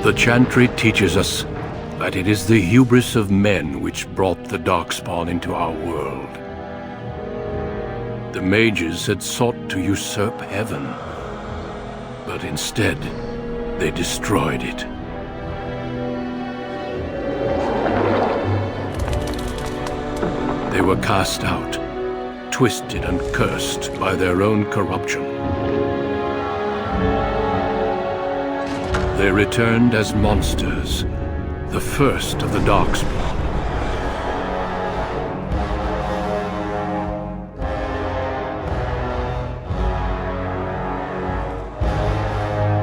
The Chantry teaches us that it is the hubris of men which brought the Darkspawn into our world. The mages had sought to usurp heaven, but instead they destroyed it. They were cast out, twisted and cursed by their own corruption. They returned as monsters, the first of the Darkspawn.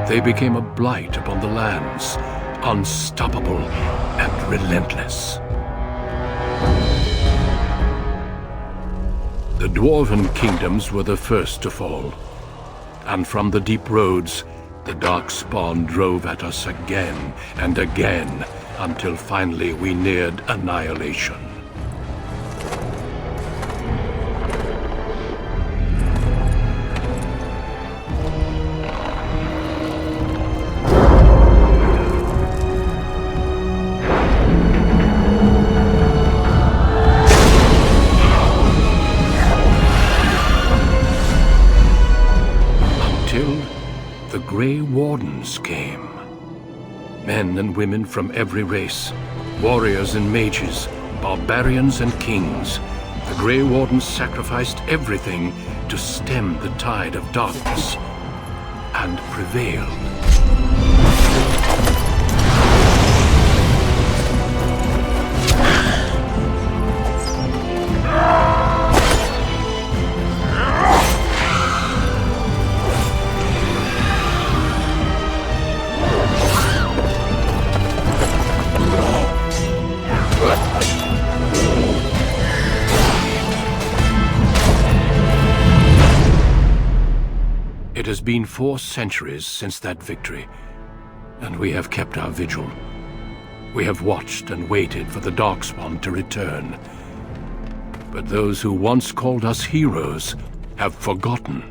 They became a blight upon the lands, unstoppable and relentless. The Dwarven kingdoms were the first to fall, and from the deep roads, the Darkspawn drove at us again and again, until finally we neared annihilation. The Grey Wardens came. Men and women from every race, warriors and mages, barbarians and kings. The Grey Wardens sacrificed everything to stem the tide of darkness, and prevailed. It has been 4 centuries since that victory, and we have kept our vigil. We have watched and waited for the Darkspawn to return. But those who once called us heroes have forgotten.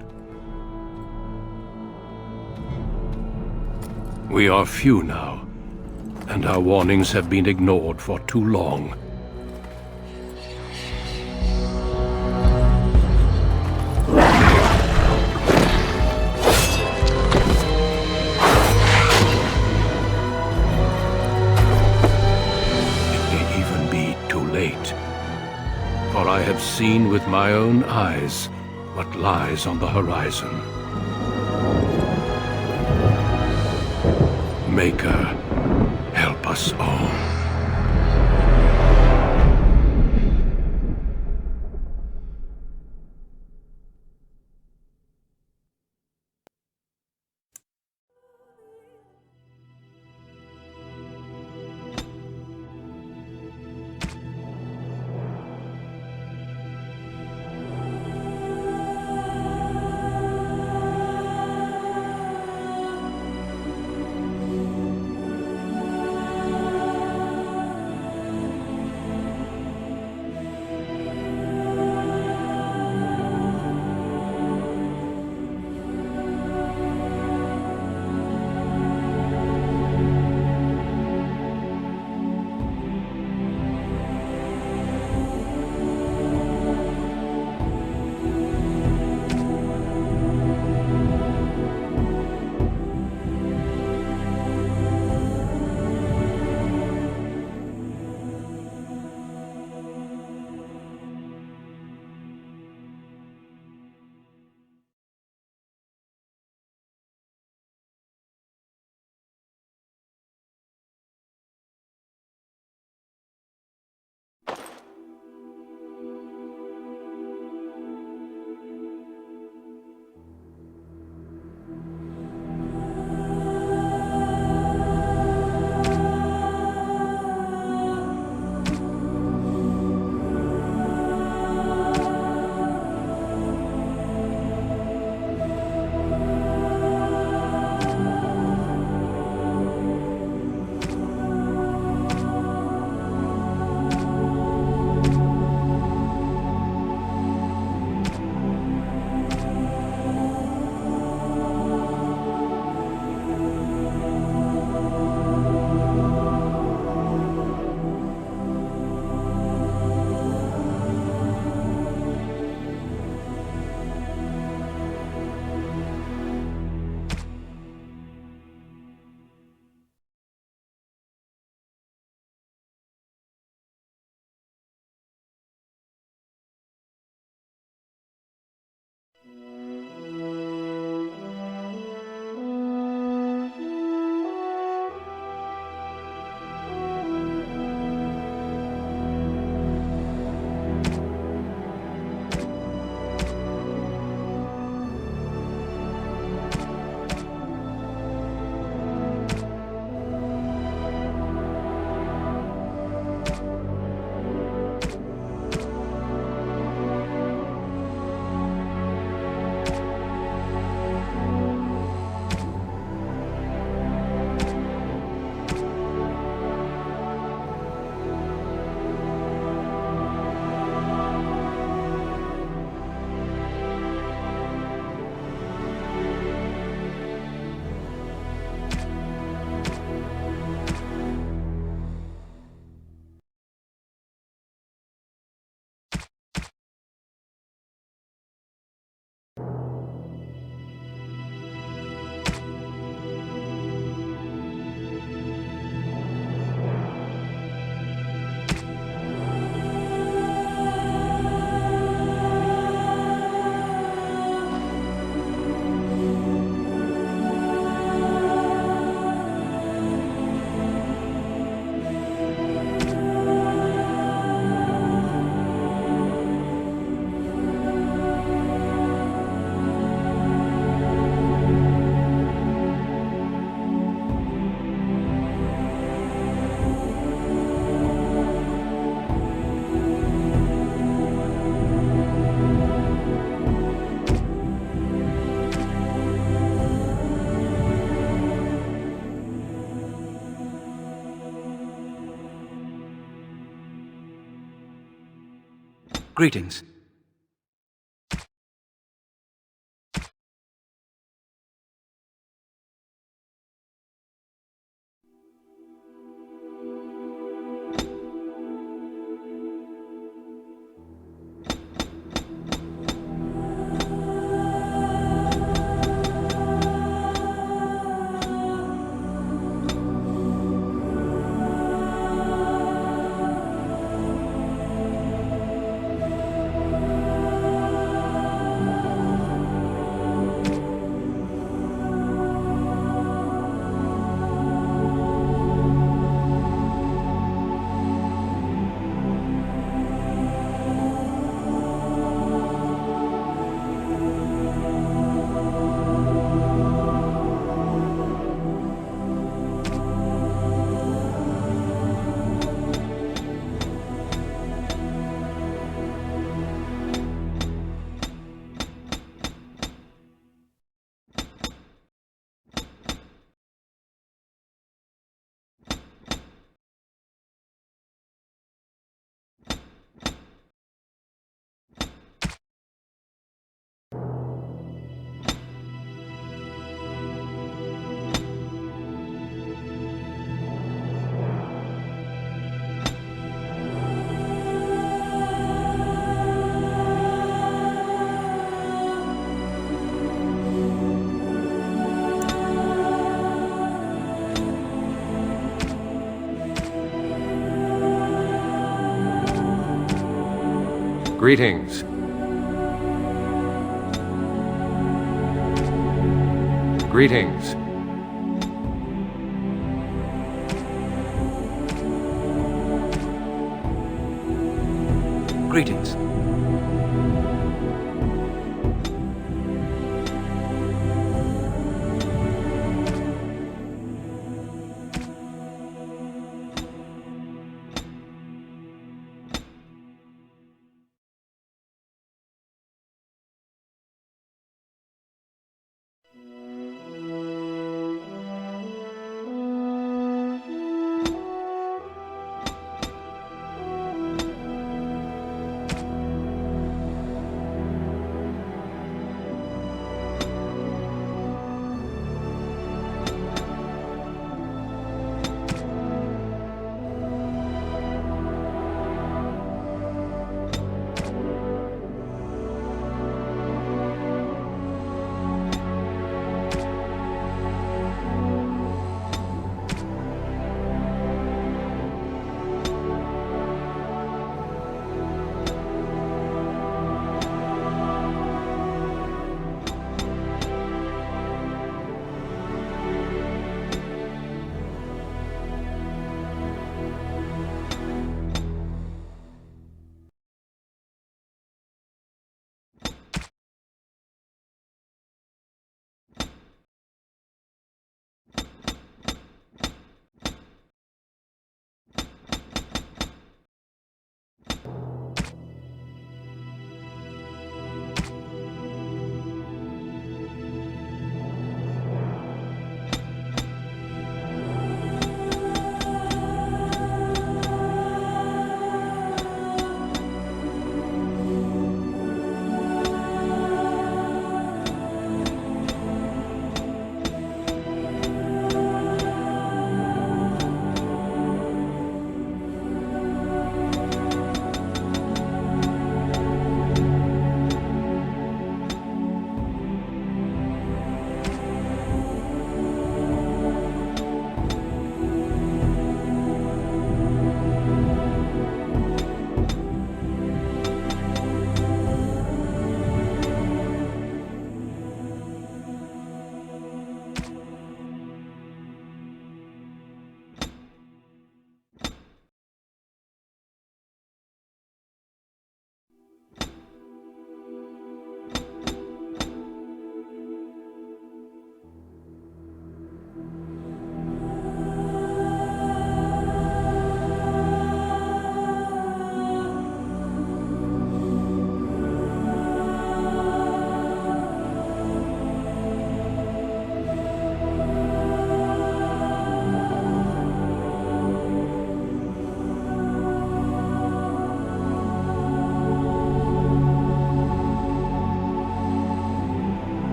We are few now, and our warnings have been ignored for too long. For I have seen with my own eyes what lies on the horizon. Maker, help us all. Greetings. Greetings. Greetings. Greetings.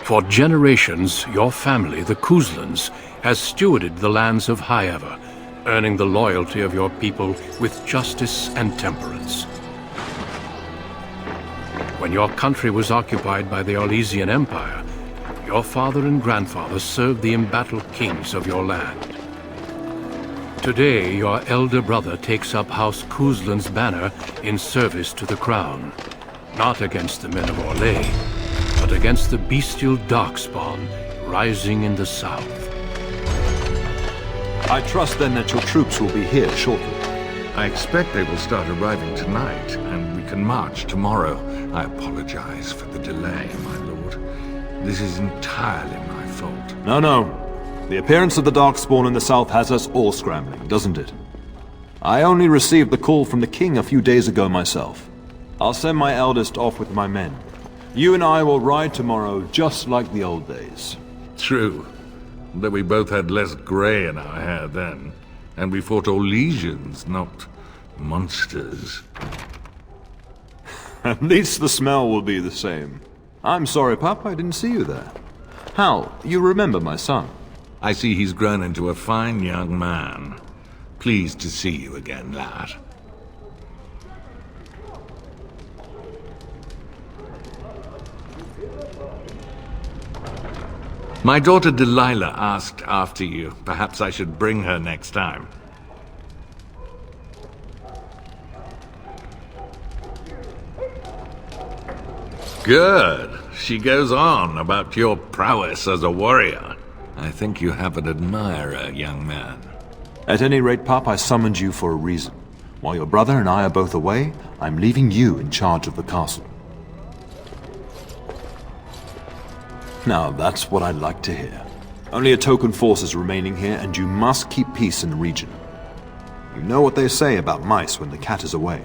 For generations, your family, the Kuzlans, has stewarded the lands of Highever, earning the loyalty of your people with justice and temperance. When your country was occupied by the Orlesian Empire, your father and grandfather served the embattled kings of your land. Today, your elder brother takes up House Kuzlan's banner in service to the crown, not against the men of Orlais, but against the bestial Darkspawn rising in the south. I trust then that your troops will be here shortly. I expect they will start arriving tonight, and we can march tomorrow. I apologize for the delay, my lord. This is entirely my fault. No. The appearance of the Darkspawn in the south has us all scrambling, doesn't it? I only received the call from the king a few days ago myself. I'll send my eldest off with my men. You and I will ride tomorrow just like the old days. True. Though we both had less grey in our hair then, and we fought Orlesians, not monsters. At least the smell will be the same. I'm sorry, Pup, I didn't see you there. Hal, you remember my son? I see he's grown into a fine young man. Pleased to see you again, lad. My daughter Delilah asked after you. Perhaps I should bring her next time. Good. She goes on about your prowess as a warrior. I think you have an admirer, young man. At any rate, Pup, I summoned you for a reason. While your brother and I are both away, I'm leaving you in charge of the castle. Now, that's what I'd like to hear. Only a token force is remaining here, and you must keep peace in the region. You know what they say about mice when the cat is away,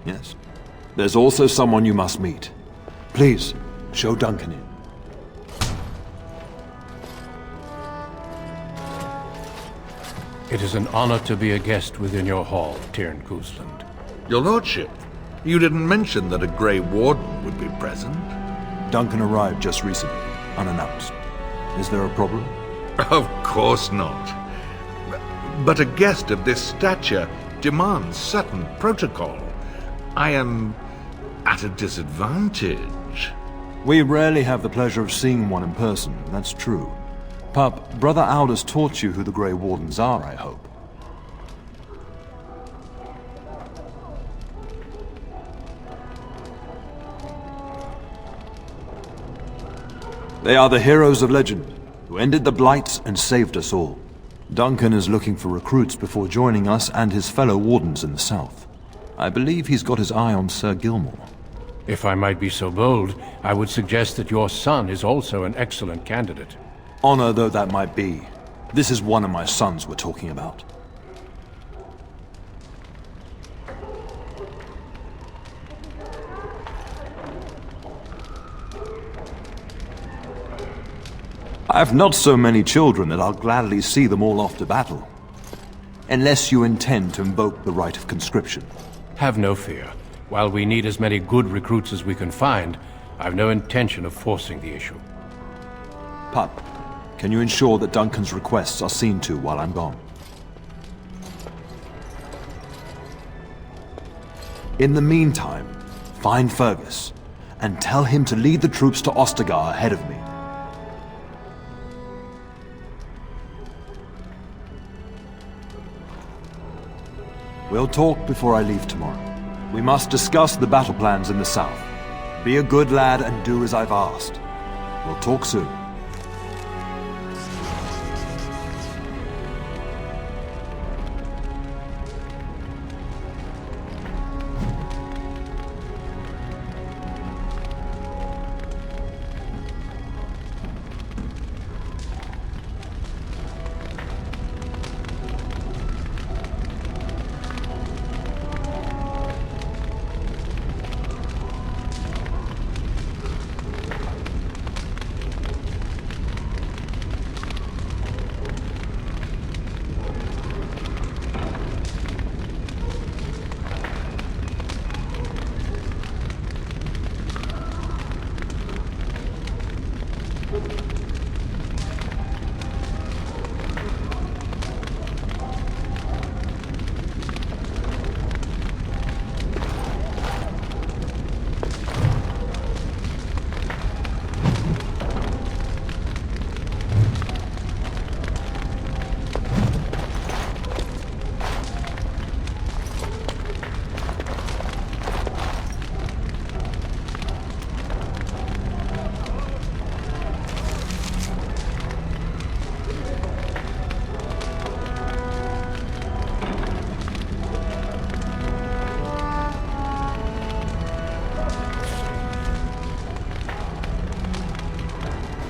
yes? There's also someone you must meet. Please, Show Duncan in. It is an honor to be a guest within your hall, Tyrn Cousland. Your lordship, you didn't mention that a Grey Warden would be present. Duncan arrived just recently, unannounced. Is there a problem? Of course not. But a guest of this stature demands certain protocol. I am at a disadvantage. We rarely have the pleasure of seeing one in person, that's true. Pup, Brother Aldous taught you who the Grey Wardens are, I hope. They are the heroes of legend, who ended the Blights and saved us all. Duncan is looking for recruits before joining us and his fellow Wardens in the south. I believe he's got his eye on Sir Gilmore. If I might be so bold, I would suggest that your son is also an excellent candidate. Honor though that might be, this is one of my sons we're talking about. I have not so many children that I'll gladly see them all off to battle. Unless you intend to invoke the right of conscription. Have no fear. While we need as many good recruits as we can find, I've no intention of forcing the issue. Pup, can you ensure that Duncan's requests are seen to while I'm gone? In the meantime, find Fergus, and tell him to lead the troops to Ostagar ahead of me. We'll talk before I leave tomorrow. We must discuss the battle plans in the south. Be a good lad and do as I've asked. We'll talk soon.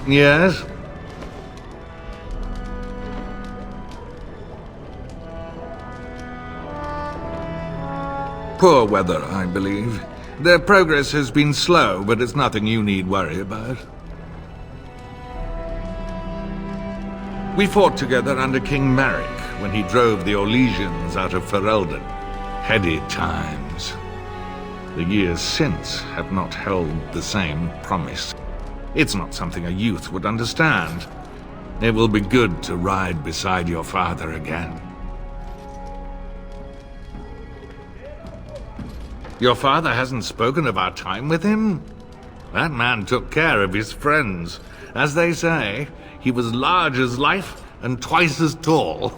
Yes? Poor weather, I believe. Their progress has been slow, but it's nothing you need worry about. We fought together under King Maric when he drove the Orlesians out of Ferelden. Heady times. The years since have not held the same promise. It's not something a youth would understand. It will be good to ride beside your father again. Your father hasn't spoken of our time with him? That man took care of his friends. As they say, he was large as life and twice as tall.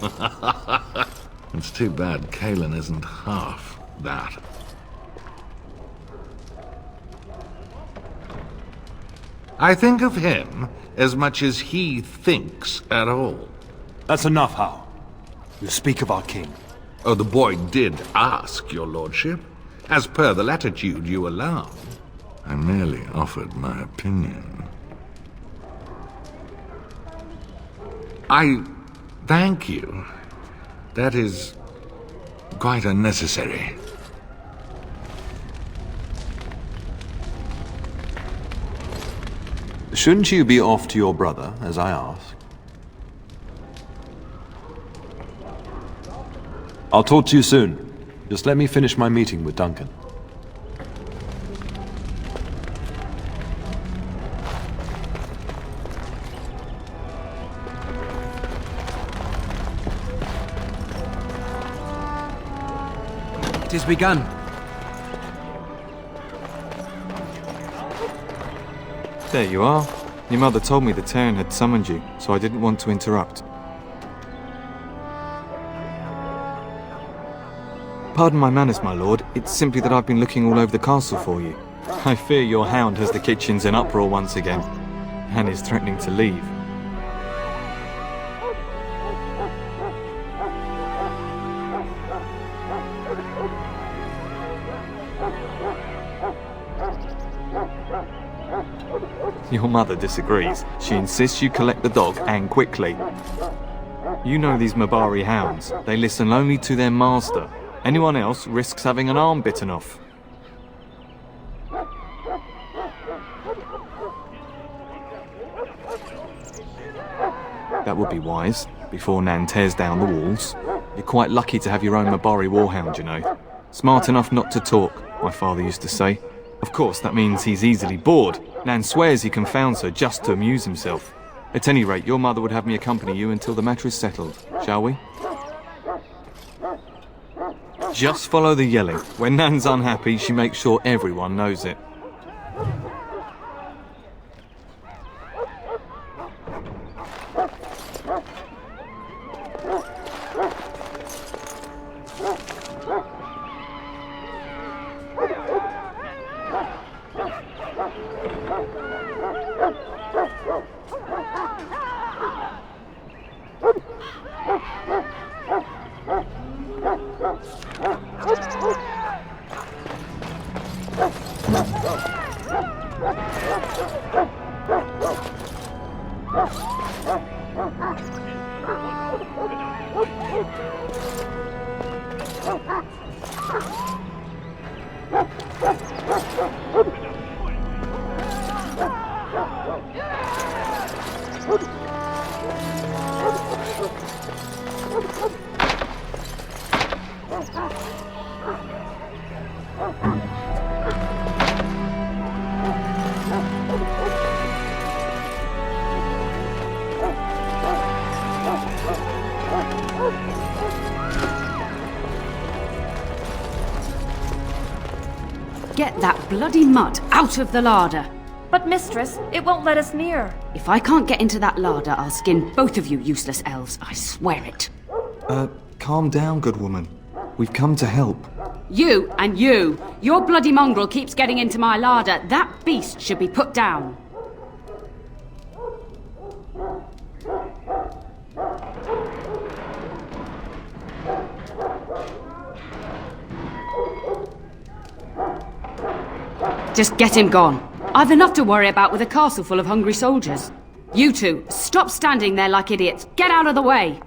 It's too bad Cailan isn't half that. I think of him as much as he thinks at all. That's enough, Hal. You speak of our king. Oh, the boy did ask, your lordship. As per the latitude you allow. I merely offered my opinion. I thank you. That is quite unnecessary. Shouldn't you be off to your brother, as I asked? I'll talk to you soon. Just let me finish my meeting with Duncan. It has begun. There you are. Your mother told me the Terran had summoned you, so I didn't want to interrupt. Pardon my manners, my lord. It's simply that I've been looking all over the castle for you. I fear your hound has the kitchens in uproar once again, and is threatening to leave. Your mother disagrees. She insists you collect the dog, and quickly. You know these Mabari hounds. They listen only to their master. Anyone else risks having an arm bitten off. That would be wise, before Nan tears down the walls. You're quite lucky to have your own Mabari warhound, you know. Smart enough not to talk, my father used to say. Of course, that means he's easily bored. Nan swears he confounds her just to amuse himself. At any rate, your mother would have me accompany you until the matter is settled, shall we? Just follow the yelling. When Nan's unhappy, she makes sure everyone knows it. Get that bloody mutt out of the larder! But mistress, it won't let us near. If I can't get into that larder, I'll skin both of you useless elves, I swear it. Calm down, good woman. We've come to help. You and you! Your bloody mongrel keeps getting into my larder. That beast should be put down. Just get him gone. I've enough to worry about with a castle full of hungry soldiers. You two, stop standing there like idiots. Get out of the way!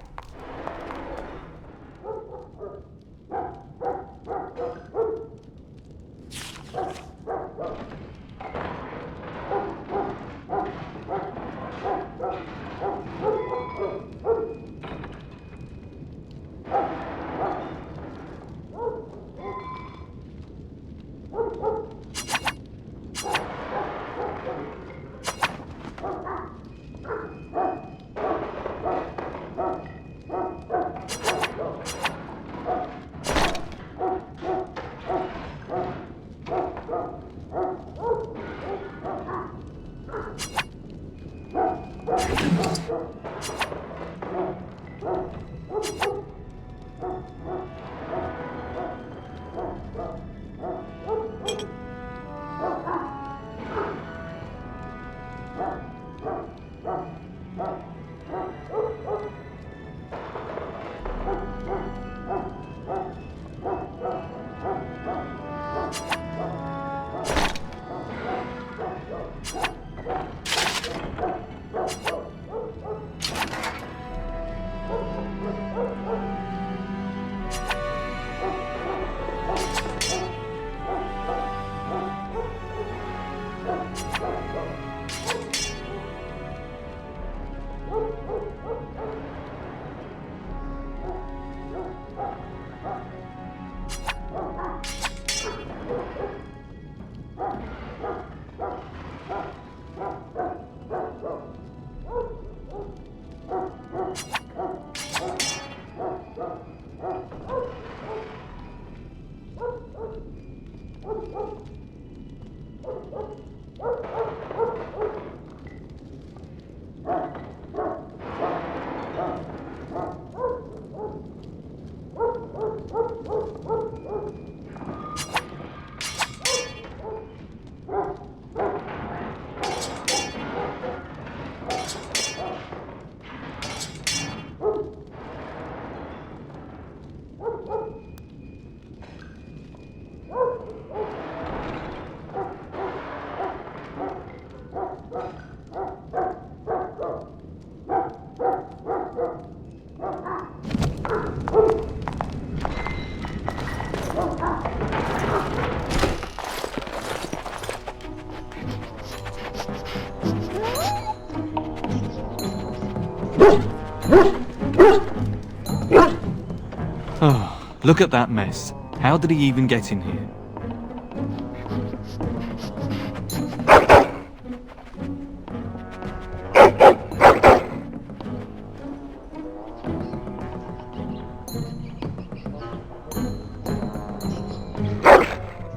Look at that mess. How did he even get in here?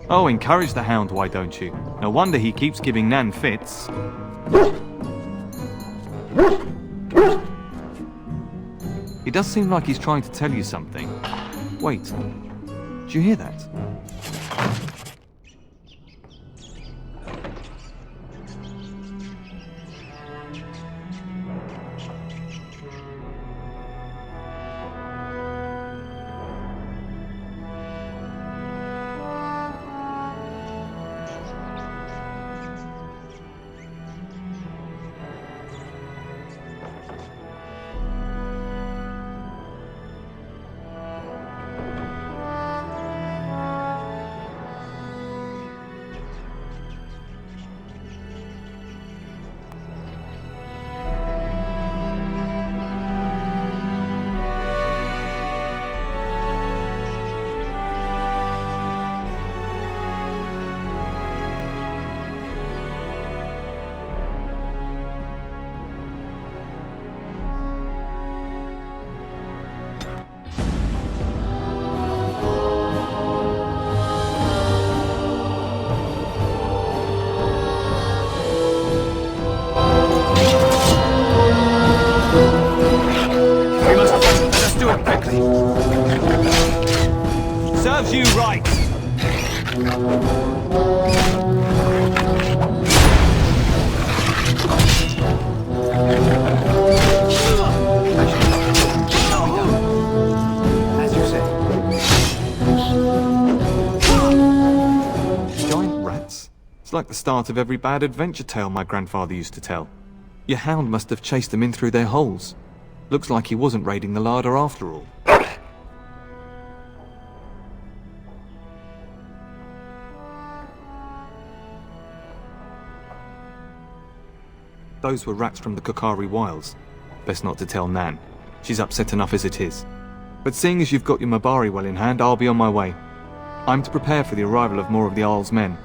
Oh, encourage the hound, why don't you? No wonder he keeps giving Nan fits. He does seem like he's trying to tell you something. Wait, do you hear that? Serves you right! As you say. Giant rats? It's like the start of every bad adventure tale my grandfather used to tell. Your hound must have chased them in through their holes. Looks like he wasn't raiding the larder after all. Those were rats from the Kokari Wilds. Best not to tell Nan. She's upset enough as it is. But seeing as you've got your Mabari well in hand, I'll be on my way. I'm to prepare for the arrival of more of the Arl's men.